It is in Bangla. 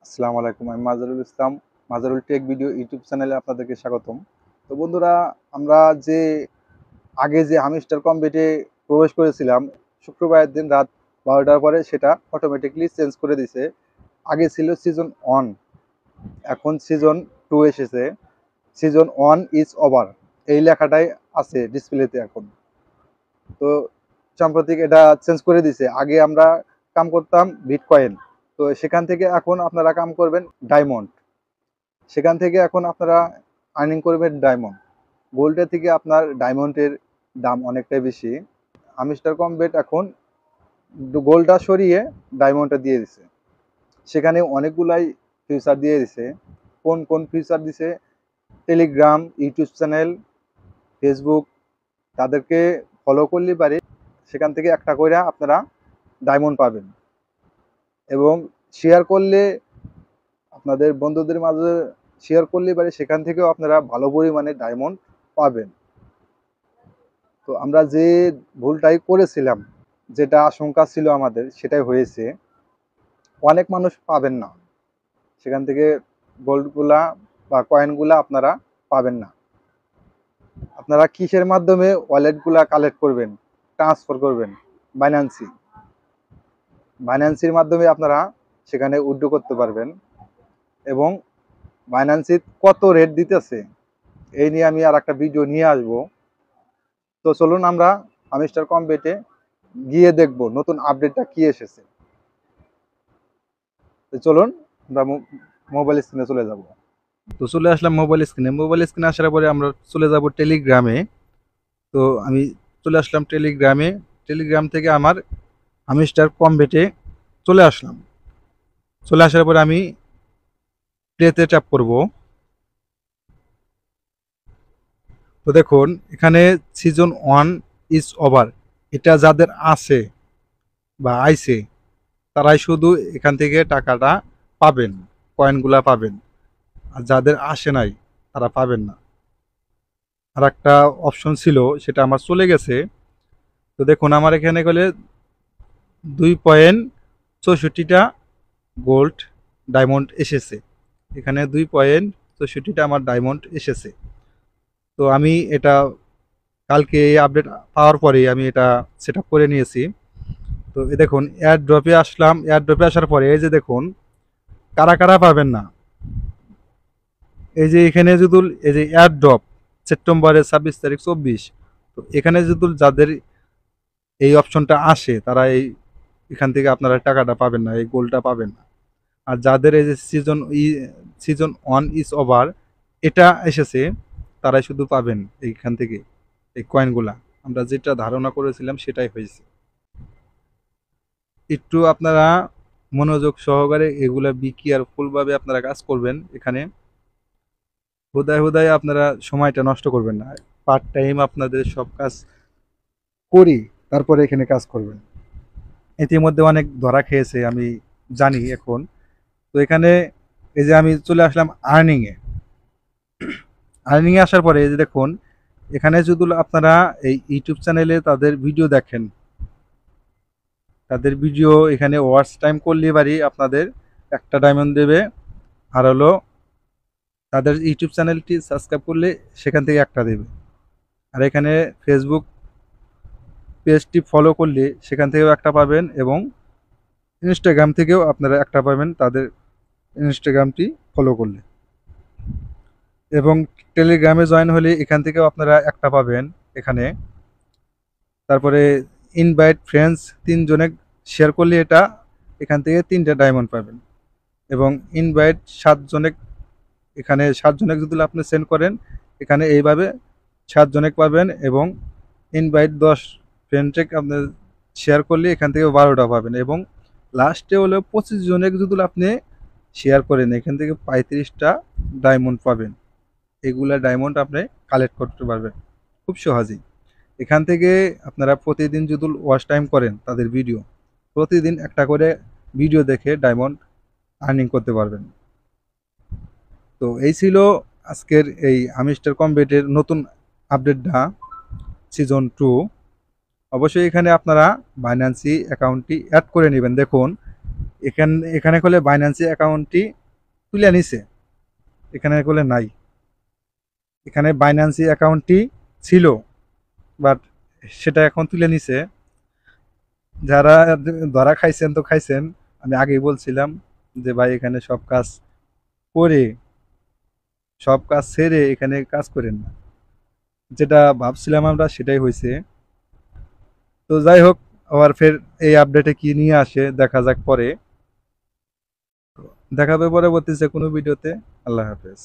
আসসালামু আলাইকুম। আমি মাজারুল ইসলাম। মাজারুল টেক ভিডিও ইউটিউব চ্যানেলে আপনাদেরকে স্বাগতম। তো বন্ধুরা, আমরা যে আগে যে হামিস্টার কম্বেটে প্রবেশ করেছিলাম, শুক্রবারের দিন রাত 12টার পরে সেটা অটোমেটিক্যালি চেঞ্জ করে দিছে। আগে ছিল সিজন 1, এখন সিজন 2 এসেছে। সিজন 1 ইজ ওভার, এই লেখাটাই আছে ডিসপ্লেতে এখন। তো সাম্প্রতিক এটা চেঞ্জ করে দিছে। আগে আমরা কাম করতাম বিটকয়েন, তো সেখান থেকে এখন আপনারা কাম করবেন ডায়মন্ড। সেখান থেকে এখন আপনারা আর্নিং করবেন ডায়মন্ড। গোল্ডের থেকে আপনার ডায়মন্ডের দাম অনেকটাই বেশি। আমিস্টার কমবেট এখন গোল্ডটা সরিয়ে ডায়মন্ডটা দিয়ে দিছে। সেখানে অনেকগুলাই ফিউচার দিয়ে দিছে। কোন কোন ফিউচার দিছে? টেলিগ্রাম, ইউটিউব চ্যানেল, ফেসবুক, তাদেরকে ফলো করলে পারে সেখান থেকে একটা করে আপনারা ডায়মন্ড পাবেন। এবং শেয়ার করলে আপনাদের বন্ধুদের মাঝে শেয়ার করলে পারে সেখান থেকেও আপনারা ভালো পরিমাণে ডায়মন্ড পাবেন। তো আমরা যে ভুলটাই করেছিলাম, যেটা আশঙ্কা ছিল আমাদের, সেটাই হয়েছে। অনেক মানুষ পাবেন না সেখান থেকে গোল্ডগুলা বা কয়েনগুলা আপনারা পাবেন না। আপনারা কিসের মাধ্যমে ওয়ালেটগুলা কালেক্ট করবেন, ট্রান্সফার করবেন? বাইন্যান্সি। বাইন্যান্সির মাধ্যমে আপনারা সেখানে উইথড্র করতে পারবেন। এবং বাইন্যান্সি কত রেট দিতেছে এই নিয়ে আমি আর একটা ভিডিও নিয়ে আসব। তো চলুন আমরা হামিস্টার কমবেটে গিয়ে দেখব নতুন আপডেটটা কি এসেছে। তো চলুন আমরা মোবাইল স্ক্রিনে চলে যাব। তো চলে আসলাম মোবাইল স্ক্রিনে আসার পরে আমরা চলে যাব টেলিগ্রামে। তো আমি চলে আসলাম টেলিগ্রামে। টেলিগ্রাম থেকে আমার হামিস্টার কমবেটে চলে আসলাম। চলে আসার পরে আমি প্লেতে ট্যাপ করব। তো দেখুন এখানে সিজন 1 ইজ ওভার, এটা যাদের আছে বা আইছে তারাই শুধু এখান থেকে টাকাটা পাবেন, কয়েনগুলা পাবেন। আর যাদের আসে নাই তারা পাবেন না। আর একটা অপশন ছিল, সেটা আমার চলে গেছে। তো দেখুন আমার এখানে গেলে 2.64টা গোল্ড ডায়মন্ড এসেছে। এখানে 2.64টা আমার ডায়মন্ড এসেছে। তো আমি এটা কালকে এই আপডেট পাওয়ার পরেই আমি এটা সেট আপ করে নিয়েছি। তো এই দেখুন এয়ার ড্রপে আসলাম। এয়ার ড্রপে আসার পরে এই যে দেখুন কারা কারা পাবেন না। এই যে এখানে যদি এই যে এয়ার ড্রপ সেপ্টেম্বরের 26 তারিখ 24, তো এখানে যদি যাদের এই অপশনটা আসে তারা এখান থেকে আপনারা টাকাটা পাবেন না, এই গোলটা পাবেন না। আর যাদের এই যে সিজন 1 ইজ ওভার এটা এসেছে তারাই শুধু পাবেন এইখান থেকে এই কয়েনগুলা। আমরা যেটা ধারণা করেছিলাম সেটাই হয়েছে। একটু আপনারা মনোযোগ সহকারে এগুলা কেয়ারফুলভাবে আপনারা কাজ করবেন। এখানে হুদায় হুদায় আপনারা সময়টা নষ্ট করবেন না। পার্ট টাইম আপনাদের সব কাজ করি, তারপরে এখানে কাজ করবেন। ইতিমধ্যে অনেক ধরা খেয়েছে আমি জানি এখন। তো এখানে এই যে আমি চলে আসলাম আর্নিংয়ে। আর্নিংয়ে আসার পরে এই যে দেখুন এখানে যদি আপনারা এই ইউটিউব চ্যানেলে তাদের ভিডিও দেখেন, তাদের ভিডিও এখানে ওয়াচ টাইম করলে বাড়ি আপনাদের একটা ডায়মন্ড দেবে। আর হলো তাদের ইউটিউব চ্যানেলটি সাবস্ক্রাইব করলে সেখান থেকে একটা দেবে। আর এখানে ফেসবুক পেজটি ফলো করলে সেখান থেকেও একটা পাবেন। এবং ইনস্টাগ্রাম থেকেও আপনারা একটা পাবেন তাদের ইনস্টাগ্রামটি ফলো করলে। এবং টেলিগ্রামে জয়েন হলে এখান থেকেও আপনারা একটা পাবেন এখানে। তারপরে ইনভাইট ফ্রেন্ডস 3 জনে শেয়ার করলে এটা এখান থেকে 3টে ডায়মন্ড পাবেন। এবং ইনভাইট 7 জনে, এখানে 7 জনে যদি আপনি সেন্ড করেন এখানে এইভাবে 7 জনে পাবেন। এবং ইনভাইট 10 ফ্রেন্ডকে আপনি শেয়ার করলে এখান থেকে 12টা পাবেন। এবং লাস্টে হলো 25 জনে যদি আপনি শেয়ার করেন এখান থেকে 35টা ডায়মন্ড পাবেন। এগুলা ডায়মন্ড আপনি কালেক্ট করতে পারবেন খুব সহজেই। এখান থেকে আপনারা প্রতিদিন যদি ওয়াচ টাইম করেন তাদের ভিডিও, প্রতিদিন একটা করে ভিডিও দেখে ডায়মন্ড আর্নিং করতে পারবেন। তো এই ছিল আজকের এই আমিস্টার কমবেটের নতুন আপডেটটা সিজন 2। অবশ্যই এখানে আপনারা বাইন্যান্সি অ্যাকাউন্টটি অ্যাড করে নেবেন। দেখুন এখানে করলে বাইন্যান্সি অ্যাকাউন্টটি তুলে নিছে, এখানে করলে নাই। এখানে বাইন্যান্সি অ্যাকাউন্টটি ছিল, বাট সেটা এখন তুলে নিছে। যারা ধরা খাইছেন তো খাইছেন, আমি আগেই বলছিলাম যে ভাই এখানে করে সব কাজ ছেড়ে এখানে কাজ করেন না। যেটা ভাবছিলাম আমরা সেটাই হয়েছে। তো যাই হোক, আবার ফের এই আপডেটে কি নিয়ে আসে দেখা যাক পরে। দেখাবে পরবর্তী যে কোনো ভিডিওতে। আল্লাহ হাফেজ।